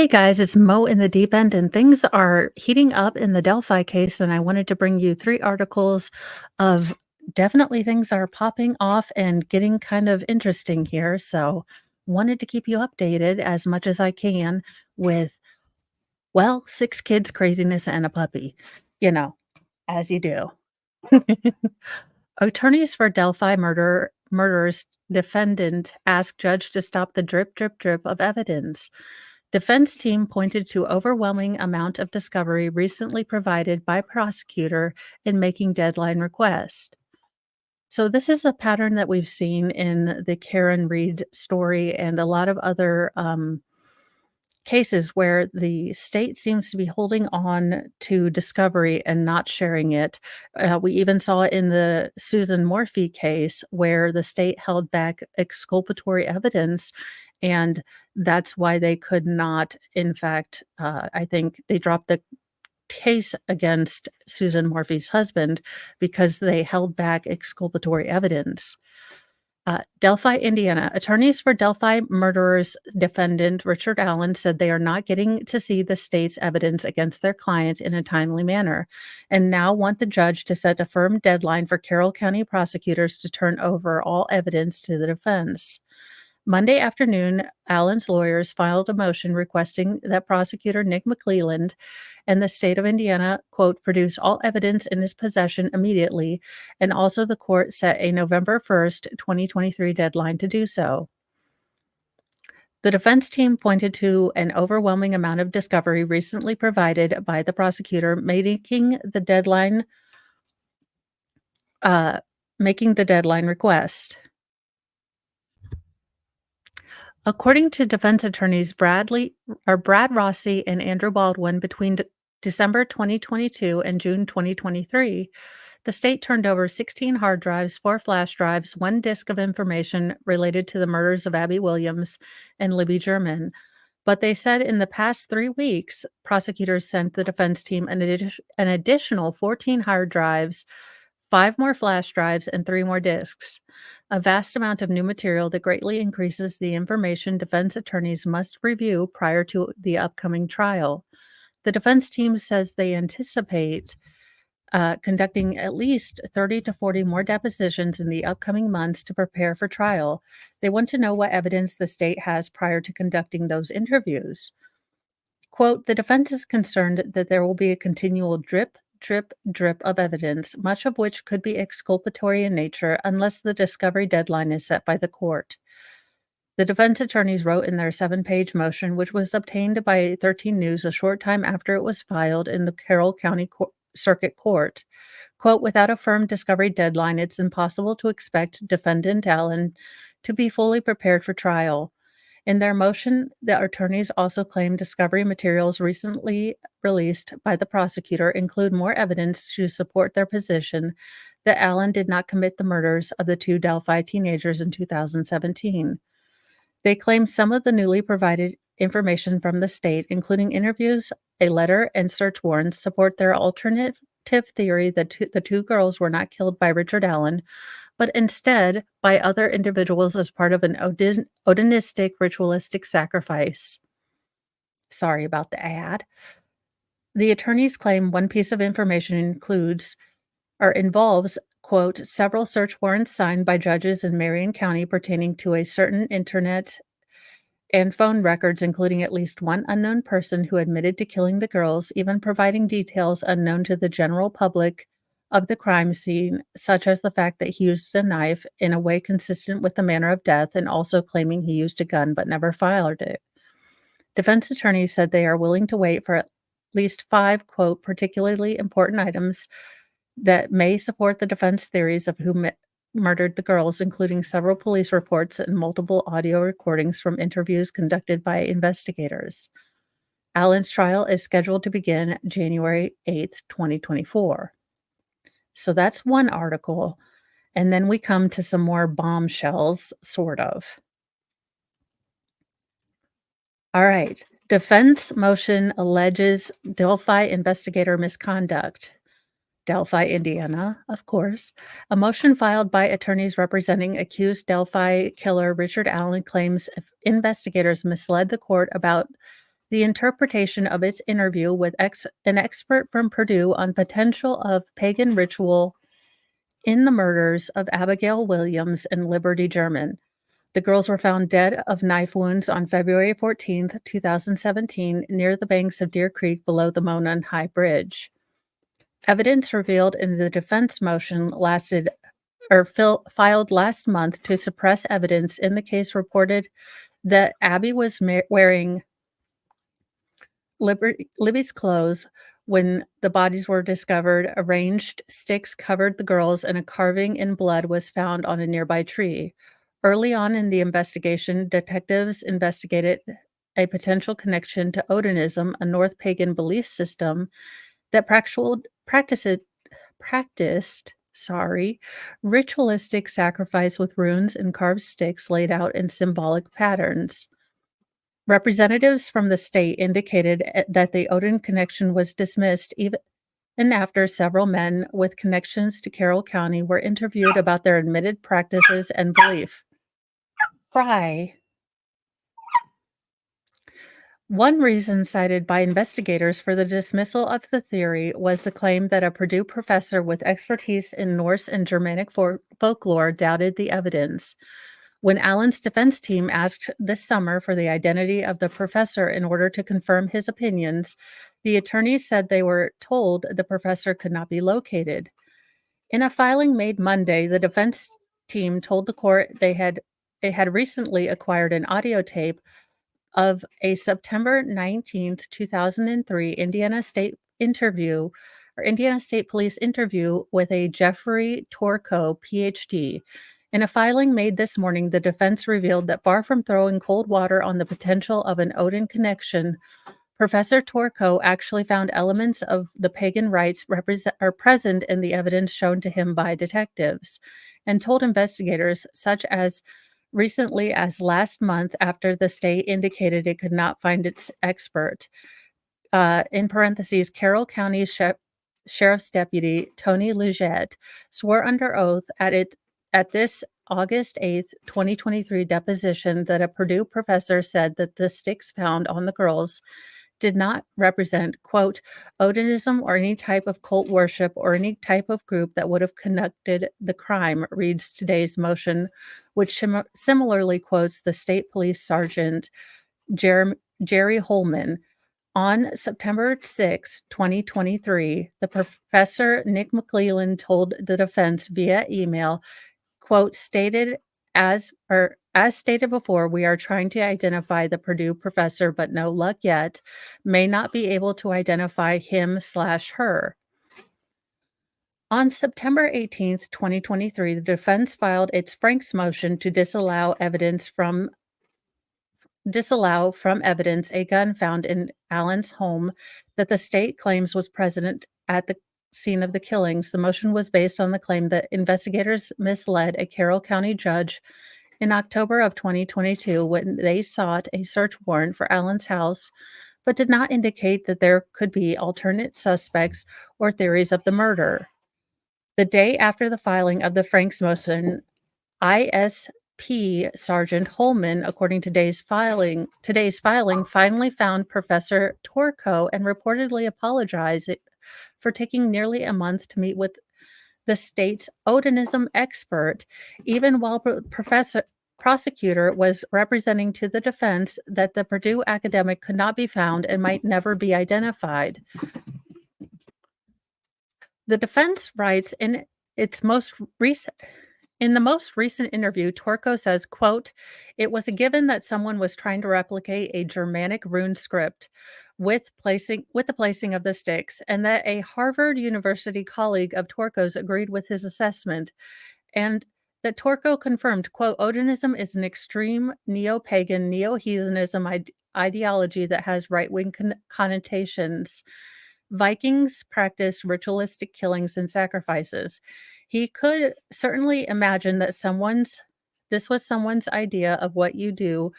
Hey guys, it's Mo in the deep end, and things are heating up in the Delphi case. And I wanted to bring you three articles of definitely things are popping off and getting kind of interesting here. So, wanted to keep you updated as much as I can with, well, six kids, craziness, and a puppy, you know, as you do. Attorneys for Delphi murderers defendant ask judge to stop the drip, drip, drip of evidence. Defense team pointed to overwhelming amount of discovery recently provided by prosecutor in making deadline request. So this is a pattern that we've seen in the Karen Reed story and a lot of other cases where the state seems to be holding on to discovery and not sharing it. We even saw it in the Susan Morphy case where the state held back exculpatory evidence. And that's why they could not, in fact, I think they dropped the case against Susan Morphy's husband because they held back exculpatory evidence. Delphi, Indiana. Attorneys for Delphi murderers defendant Richard Allen said they are not getting to see the state's evidence against their client in a timely manner and now want the judge to set a firm deadline for Carroll County prosecutors to turn over all evidence to the defense. Monday afternoon, Allen's lawyers filed a motion requesting that prosecutor Nick McClelland and the state of Indiana, quote, produce all evidence in his possession immediately, and also the court set a November 1st, 2023 deadline to do so. The defense team pointed to an overwhelming amount of discovery recently provided by the prosecutor, uh, making the deadline request. According to defense attorneys Brad Rossi and Andrew Baldwin, between December 2022 and June 2023, the state turned over 16 hard drives, 4 flash drives, 1 disk of information related to the murders of Abby Williams and Libby German. But they said in the past 3 weeks, prosecutors sent the defense team an additional 14 hard drives, 5 more flash drives, and 3 more disks. A vast amount of new material that greatly increases the information defense attorneys must review prior to the upcoming trial. The defense team says they anticipate conducting at least 30 to 40 more depositions in the upcoming months to prepare for trial. They want to know what evidence the state has prior to conducting those interviews. Quote, the defense is concerned that there will be a continual drip, drip, drip of evidence, much of which could be exculpatory in nature unless the discovery deadline is set by the court. The defense attorneys wrote in their 7-page motion, which was obtained by 13 News a short time after it was filed in the Carroll County Circuit Court. Quote, without a firm discovery deadline, it's impossible to expect defendant Allen to be fully prepared for trial. In their motion, the attorneys also claim discovery materials recently released by the prosecutor include more evidence to support their position that Allen did not commit the murders of the 2 Delphi teenagers in 2017. They claim some of the newly provided information from the state, including interviews, a letter, and search warrants, support their alternative theory that the 2 girls were not killed by Richard Allen, but instead by other individuals as part of an Odinistic ritualistic sacrifice. Sorry about the ad. The attorneys claim one piece of information involves, quote, several search warrants signed by judges in Marion County pertaining to a certain internet and phone records, including at least one unknown person who admitted to killing the girls, even providing details unknown to the general public of the crime scene, such as the fact that he used a knife in a way consistent with the manner of death, and also claiming he used a gun but never fired it. Defense attorneys said they are willing to wait for at least 5, quote, particularly important items that may support the defense theories of who murdered the girls, including several police reports and multiple audio recordings from interviews conducted by investigators. Allen's trial is scheduled to begin January 8th, 2024. So that's one article. And then we come to some more bombshells, sort of. All right. Defense motion alleges Delphi investigator misconduct. Delphi, Indiana, of course. A motion filed by attorneys representing accused Delphi killer Richard Allen claims investigators misled the court about The interpretation of its interview with an expert from Purdue on potential of pagan ritual in the murders of Abigail Williams and Liberty German. The girls were found dead of knife wounds on February 14th, 2017, near the banks of Deer Creek below the Monon High Bridge. Evidence revealed in the defense motion filed last month to suppress evidence in the case reported that Abby was wearing Libby's clothes when the bodies were discovered. Arranged sticks covered the girls, and a carving in blood was found on a nearby tree. Early on in the investigation, detectives investigated a potential connection to Odinism, a North pagan belief system that practiced ritualistic sacrifice with runes and carved sticks laid out in symbolic patterns. Representatives from the state indicated that the Odin connection was dismissed even after several men with connections to Carroll County were interviewed about their admitted practices and belief. Fry. One reason cited by investigators for the dismissal of the theory was the claim that a Purdue professor with expertise in Norse and Germanic folklore doubted the evidence. When Allen's defense team asked this summer for the identity of the professor in order to confirm his opinions, the attorneys said they were told the professor could not be located. In a filing made Monday, the defense team told the court it had recently acquired an audio tape of a September 19th, 2003 Indiana State Police interview with a Jeffrey Torco, PhD. In a filing made this morning, the defense revealed that far from throwing cold water on the potential of an Odin connection, Professor Torco actually found elements of the pagan rites are present in the evidence shown to him by detectives, and told investigators, such as recently as last month after the state indicated it could not find its expert. In parentheses, Carroll County Sheriff's Deputy Tony Leggett swore under oath at this August 8th, 2023 deposition that a Purdue professor said that the sticks found on the girls did not represent, quote, Odinism or any type of cult worship or any type of group that would have conducted the crime, reads today's motion, which similarly quotes the state police sergeant Jerry Holman. On September 6, 2023, the professor Nick McClellan told the defense via email, quote, as stated before, we are trying to identify the Purdue professor, but no luck yet. May not be able to identify him/her. On September 18th, 2023, the defense filed its Franks motion to disallow from evidence a gun found in Allen's home that the state claims was present at the scene of the killings. The motion was based on the claim that investigators misled a Carroll County judge in October of 2022 when they sought a search warrant for Allen's house, but did not indicate that there could be alternate suspects or theories of the murder. The day after the filing of the Franks motion, ISP Sergeant Holman, according to today's filing, finally found Professor Torco and reportedly apologized for taking nearly a month to meet with the state's Odinism expert, even while prosecutor was representing to the defense that the Purdue academic could not be found and might never be identified. The defense writes in the most recent interview, Torco says, quote, it was a given that someone was trying to replicate a Germanic rune script with the placing of the sticks, and that a Harvard University colleague of Torco's agreed with his assessment, and that Torco confirmed, quote, Odinism is an extreme neo-pagan, neo-heathenism ideology that has right-wing connotations. Vikings practiced ritualistic killings and sacrifices. He could certainly imagine that this was someone's idea of what you do,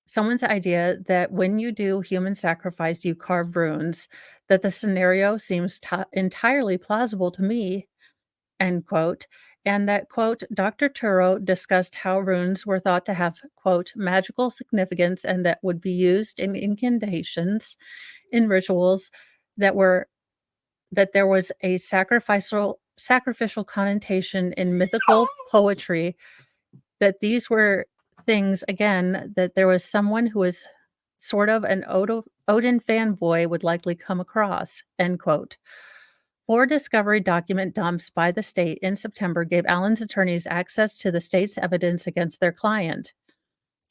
someone's idea that when you do human sacrifice, you carve runes, that the scenario seems entirely plausible to me, end quote. and that, quote, Dr. Turo discussed how runes were thought to have, quote, magical significance and that would be used in incantations, in rituals that were that there was a sacrificial connotation in mythical poetry, that these were things again that there was someone who was sort of an Odin fanboy would likely come across, end quote. 4 discovery document dumps by the state in September gave Allen's attorneys access to the state's evidence against their client.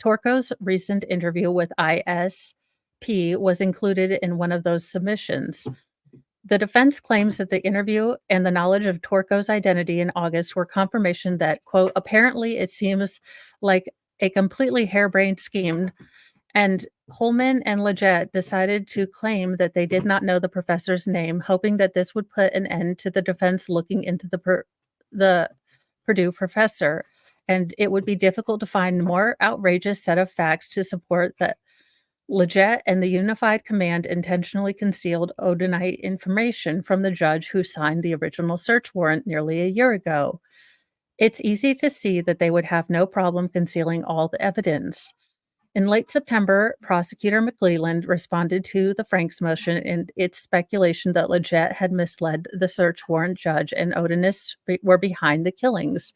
Torco's recent interview with ISP was included in one of those submissions. The defense claims that the interview and the knowledge of Torco's identity in August were confirmation that, quote, apparently it seems like a completely harebrained scheme, and Holman and Leggett decided to claim that they did not know the professor's name, hoping that this would put an end to the defense looking into the Purdue professor, and it would be difficult to find a more outrageous set of facts to support that Leggett and the Unified Command intentionally concealed Odinite information from the judge who signed the original search warrant nearly a year ago. It's easy to see that they would have no problem concealing all the evidence. In late September, prosecutor McClelland responded to the Franks motion and its speculation that Leggett had misled the search warrant judge and Odinists were behind the killings.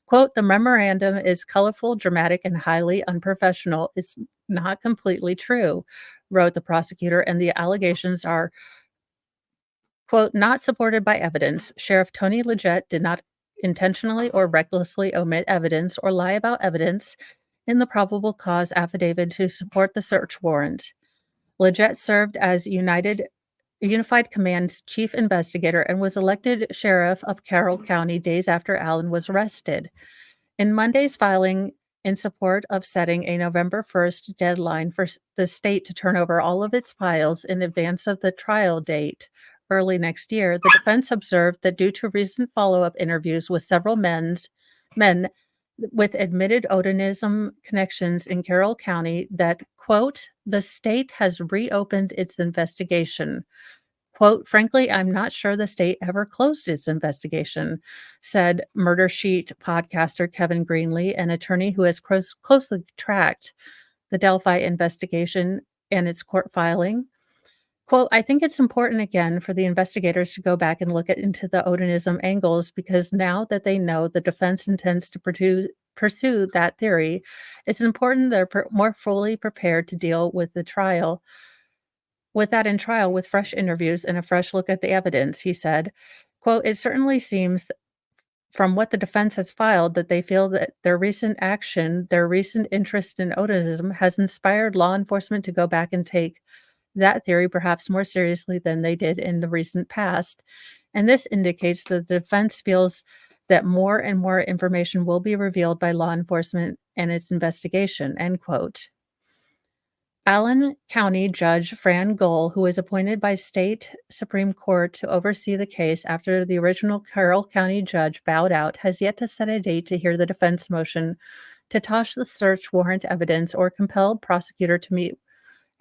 Quote, the memorandum is colorful, dramatic, and highly unprofessional. It's not completely true, wrote the prosecutor, and the allegations are, quote, not supported by evidence. Sheriff Tony Leggett did not intentionally or recklessly omit evidence or lie about evidence in the probable cause affidavit to support the search warrant. Leggett served as Unified Command's chief investigator and was elected sheriff of Carroll County days after Allen was arrested. In Monday's filing in support of setting a November 1st deadline for the state to turn over all of its files in advance of the trial date early next year, the defense observed that due to recent follow-up interviews with several men with admitted Odinism connections in Carroll County that, quote, the state has reopened its investigation. Quote, frankly, I'm not sure the state ever closed its investigation, said Murder Sheet podcaster Kevin Greenlee, an attorney who has closely tracked the Delphi investigation and its court filing. Quote, I think it's important again for the investigators to go back and look into the Odinism angles because now that they know the defense intends to pursue that theory, it's important they're more fully prepared to deal with that in trial with fresh interviews and a fresh look at the evidence, he said. Quote, it certainly seems from what the defense has filed that they feel that their recent action, their recent interest in Odinism has inspired law enforcement to go back and take that theory perhaps more seriously than they did in the recent past. And this indicates that the defense feels that more and more information will be revealed by law enforcement and its investigation, end quote. Allen County Judge Fran Gohl, who was appointed by state Supreme Court to oversee the case after the original Carroll County judge bowed out, has yet to set a date to hear the defense motion to toss the search warrant evidence or compel prosecutor to meet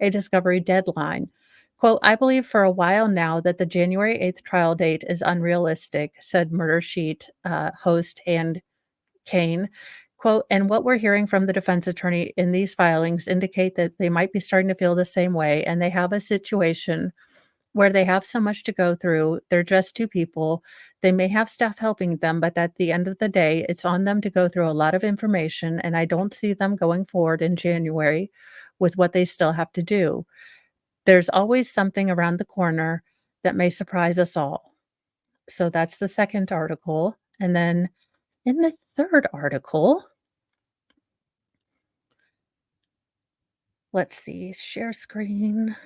a discovery deadline. Quote, I believe for a while now that the January 8th trial date is unrealistic, said Murder Sheet host Ann Kane. Quote, and what we're hearing from the defense attorney in these filings indicate that they might be starting to feel the same way, and they have a situation where they have so much to go through. They're just two people. They may have staff helping them, but at the end of the day, it's on them to go through a lot of information, and I don't see them going forward in January with what they still have to do. There's always something around the corner that may surprise us all. So that's the second article. And then in the third article, let's see, share screen.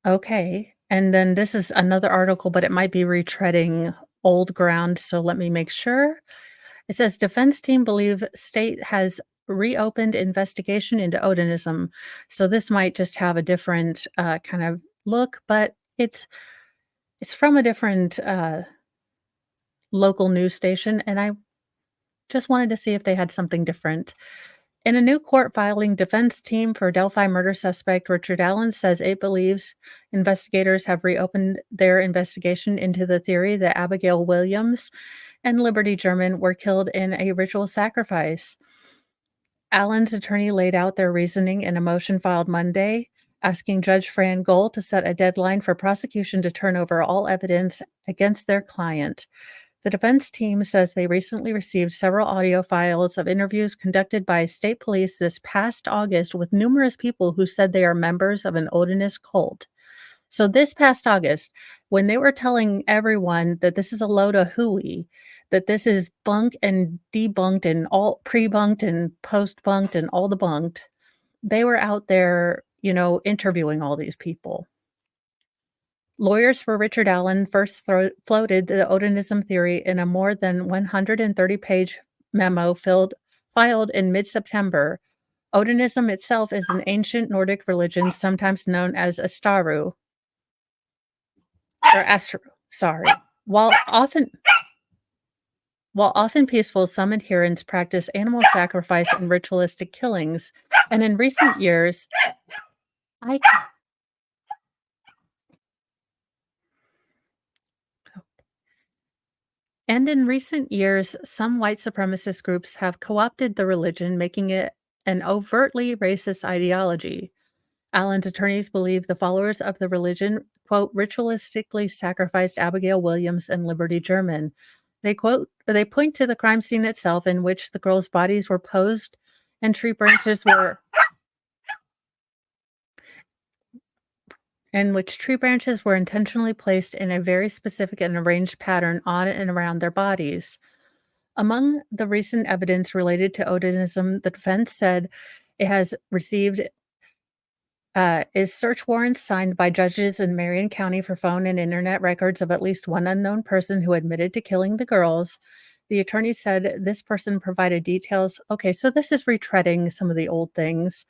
Okay. And then this is another article, but it might be retreading old ground. So let me make sure. It says defense team believe state has reopened investigation into Odinism. So this might just have a different kind of look, but it's from a different local news station, and I just wanted to see if they had something different. In a new court filing, defense team for Delphi murder suspect Richard Allen says it believes investigators have reopened their investigation into the theory that Abigail Williams and Liberty German were killed in a ritual sacrifice. Allen's attorney laid out their reasoning in a motion filed Monday, asking Judge Fran Gold to set a deadline for prosecution to turn over all evidence against their client. The defense team says they recently received several audio files of interviews conducted by state police this past August with numerous people who said they are members of an Odinist cult. So this past August, when they were telling everyone that this is a load of hooey, that this is bunk and debunked and all pre-bunked and post-bunked and all the bunked, they were out there, interviewing all these people. Lawyers for Richard Allen first floated the Odinism theory in a more than 130-page memo filed in mid-September. Odinism itself is an ancient Nordic religion, sometimes known as Astaru, or Astru, sorry. While often peaceful, some adherents practice animal sacrifice and ritualistic killings, and in recent years, I And in recent years, some white supremacist groups have co opted the religion, making it an overtly racist ideology. Allen's attorneys believe the followers of the religion, quote, ritualistically sacrificed Abigail Williams and Liberty German. They point to the crime scene itself in which the girls' bodies were posed and tree branches were in which tree branches were intentionally placed in a very specific and arranged pattern on and around their bodies. Among the recent evidence related to Odinism, the defense said it has received is search warrants signed by judges in Marion County for phone and internet records of at least one unknown person who admitted to killing the girls. The attorney said this person provided details. Okay, so this is retreading some of the old things,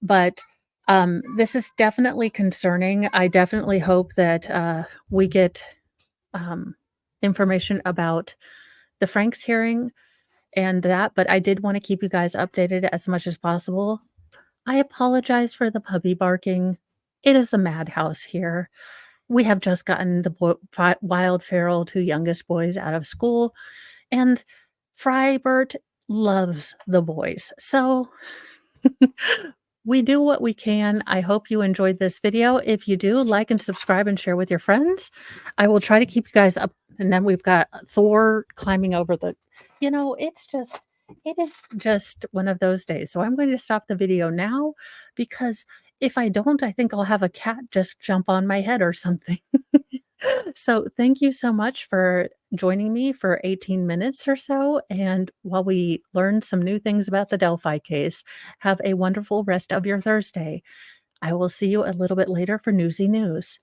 but this is definitely concerning. I definitely hope that we get information about the Franks hearing and that, but I did want to keep you guys updated as much as possible. I apologize for the puppy barking. It is a madhouse here. We have just gotten the wild feral two youngest boys out of school, and Frybert loves the boys. So we do what we can. I hope you enjoyed this video. If you do, like and subscribe and share with your friends. I will try to keep you guys up. And then we've got Thor climbing over it is just one of those days. So I'm going to stop the video now because if I don't, I think I'll have a cat just jump on my head or something. So thank you so much for joining me for 18 minutes or so. And while we learn some new things about the Delphi case, have a wonderful rest of your Thursday. I will see you a little bit later for Newsy News.